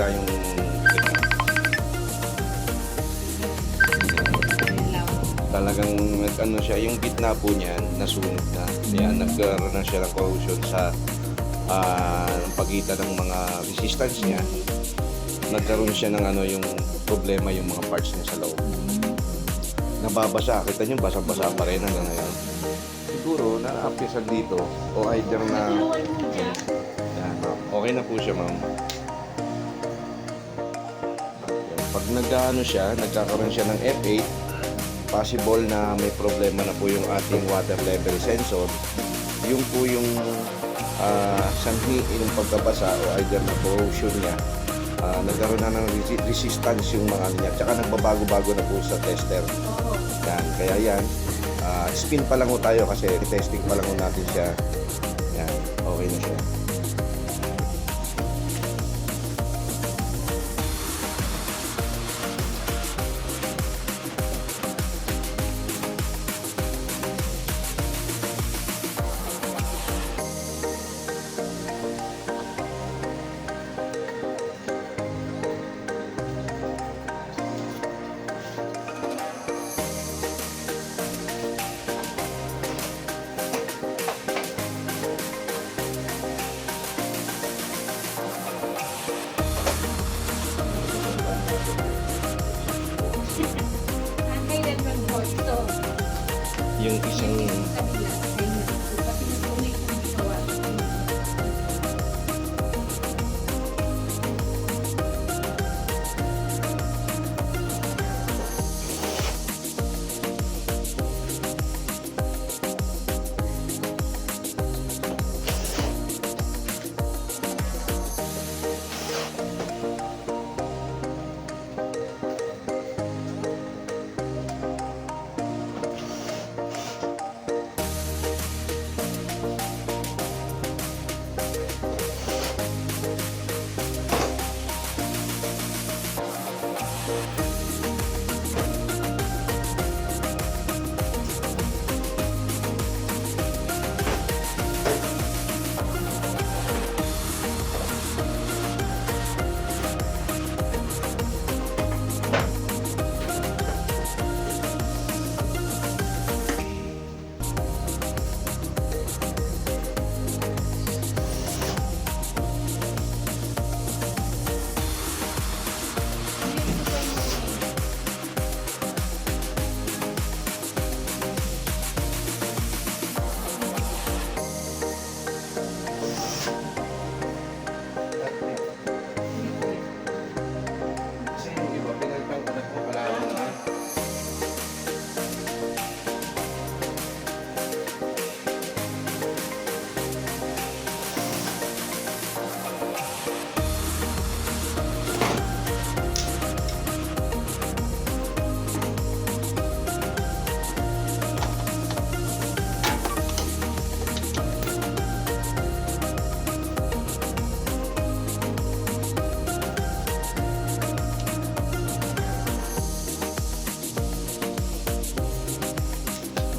nasira yung talagang ano siya, yung gitna po niyan nasunog na. Kaya nagkaroon na siya ng corrosion sa pagitan ng mga resistance niya. Nagkaroon siya ng ano, yung problema yung mga parts niya sa loob. Nababasa, kita niyo basang-basa pa rin hanggang ngayon. Siguro na-appesan dito o either na yan, okay na po siya, ma'am. Pag nagkaano siya, nagkakaroon siya ng F8, possible na may problema na po yung ating water level sensor. Yung po yung sanhi ng pagkabasa o either na corrosion niya, nagkaroon na ng resistance yung mga niya, tsaka nagbabago-bago na po sa tester. Yan, kaya yan, spin pa lang ho tayo kasi testing pa lang ho natin siya. Yan, okay na siya. Yung isang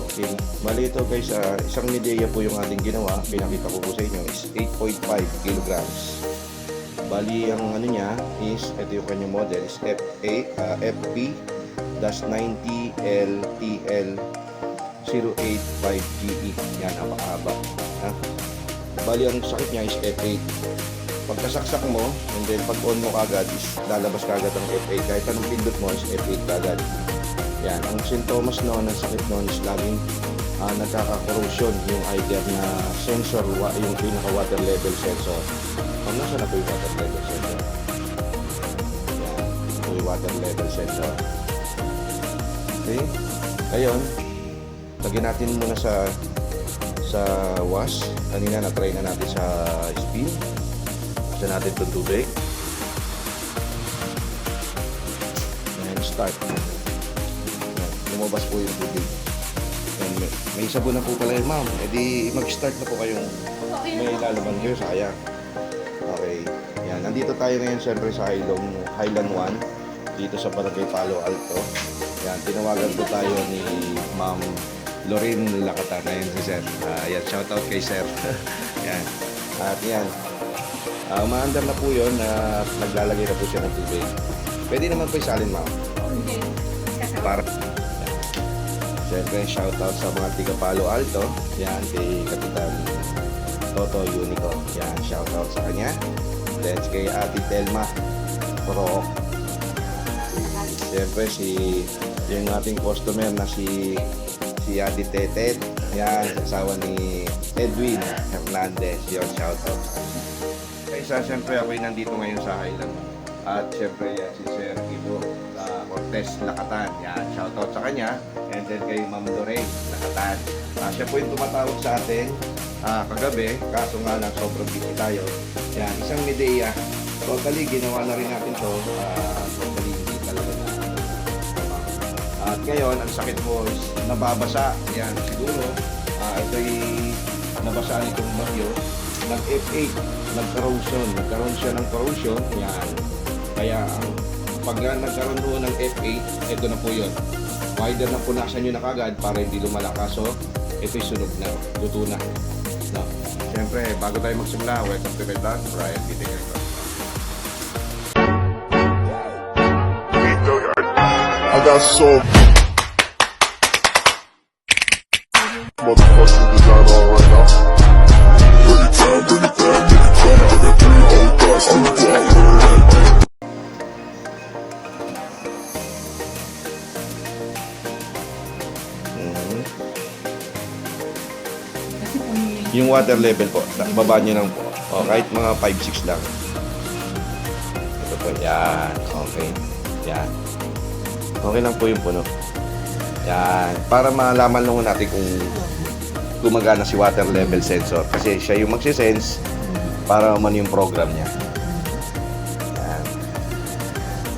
okay. Bali ito guys, isang Midea po yung ating ginawa. Pinakita ko po sa inyo is 8.5 kilograms. Bali ang ano niya is, ito yung kanyang model is FP-90LTL085GE. Yan, napakahaba. Bali ang sakit niya is F8. Pagkasaksak mo, and then pag on mo kagad is lalabas kagad ang F8. Kahit anong pindot mo is F8 kagad. Yan, ang sintomas noon, ang sakit noon is laging nagkaka-corrosion yung either na sensor, yung pinaka-water level sensor. Nasa na po yung water level sensor? Yan, ito yung water level sensor. Okay, ngayon, lagyan natin muna sa wash. Kanina na-try na natin sa spin. Buksan natin itong tubig. And start. Lumabas po yung tubig. And may sabon na po pala yun, ma'am. E di mag-start na po kayong may lalaban kayo, sayang. Okay. Yan. Nandito tayo ngayon siyempre sa Highland 1 dito sa Barangay Palo Alto. Yan. Tinawagan po tayo ni Ma'am Lorraine Lacatan. Ayan si Sir. Yan. Shoutout kay Sir. Yan. At yan. Umaandar na po yun na naglalagay na po siya ng tubig. Pwede naman po isalin, ma'am. Para siyempre shoutout sa mga tiga Palo Alto. Yan, kay Kapitan Toto Unico. Yan, shoutout sa kanya. Then kay Ate Telma Pro. Siyempre yung ating customer na si Ate Tetet. Yan, asawa ni Edwin Hernandez. Yon, shoutout sa kanya. Kaysa siyempre ako'y nandito ngayon sa Highland. At siyempre yan si Sir Ivo Cortez Lakatan. Yan, shoutout sa kanya. And then kay Ma'am Lorraine Lakatan. Siya po yung tumatawag sa atin kagabi. Kaso nga lang sobrang busy tayo. Yan, isang Medea. Totally, ginawa na rin natin to. Totally, hindi talaga na. At ngayon, ang sakit mo is nababasa. Yan, siguro. Ito'y nabasa nitong bagyo. Nag-F8, nag-corrosion. Nagkaroon siya ng corrosion. Yan. Kaya pag nagkaroon doon ng F8, ito na po yun. Either na punasan nyo na kagad para hindi lumala. Kaso, ito'y sunog na. Luto na. No. Siyempre, bago tayo magsimula, welcome to my vlog. Brian Peter. I got so motherfucking design on right now. Bring it down, bring it down, make it drop. I got 3 whole thoughts to the block. Yung water level po, baba nyo lang po. O, kahit mga 5-6 lang. Ito po, yan. Okay. Yan. Okay lang po yung puno. Yan. Para malaman lang natin kung gumagana si water level sensor. Kasi siya yung magsisense para man yung program niya. Yan.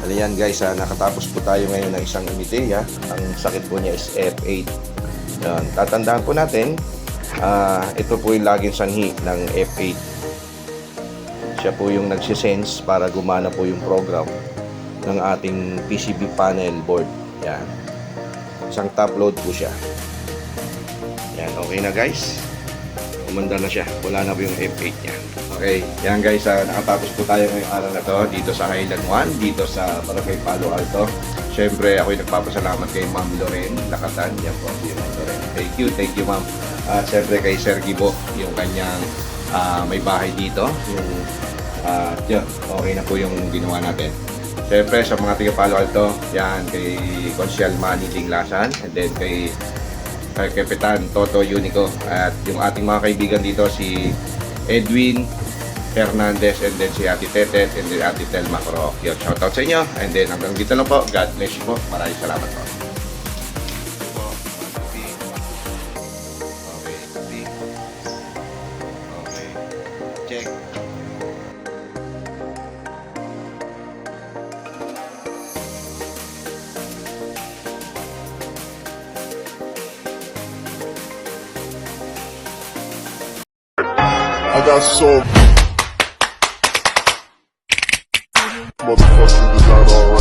Ano yan guys, nakatapos po tayo ngayon ng isang Medea. Ang sakit po niya is F8. Yan. Tatandaan po natin, ito po yung laging sanhi ng F8. Siya po yung nagsisense para gumana po yung program ng ating PCB panel board. Yan. Isang top load po siya. Yan, okay na guys. Umanda na siya. Wala na po yung F8 niya. Okay, yan guys, nakatapos po tayo ngayong araw na to dito sa Highland 1, dito sa Barangay Palo Alto. Siyempre, ako'y nagpapasalamat kay Ma'am Lorraine Lakatan. Yan po, yung Ma'am Lorraine. Thank you ma'am. At siyempre kay Sir Gibo, yung kanyang may bahay dito. Yun, okay na po yung ginawa natin. Siyempre sa mga tiga Palo Alto, yan kay Consial Manny Dinglasan, and then kay Kapitan Toto Unico, at yung ating mga kaibigan dito si Edwin Hernandez, and then si Ate Tetet, and then Ate Telma Pro. Yun, shoutout sa inyo, and then hanggang dito lang po. God bless you po. Maraming salamat po. Okay. Check. I got so motherfucking design on right now.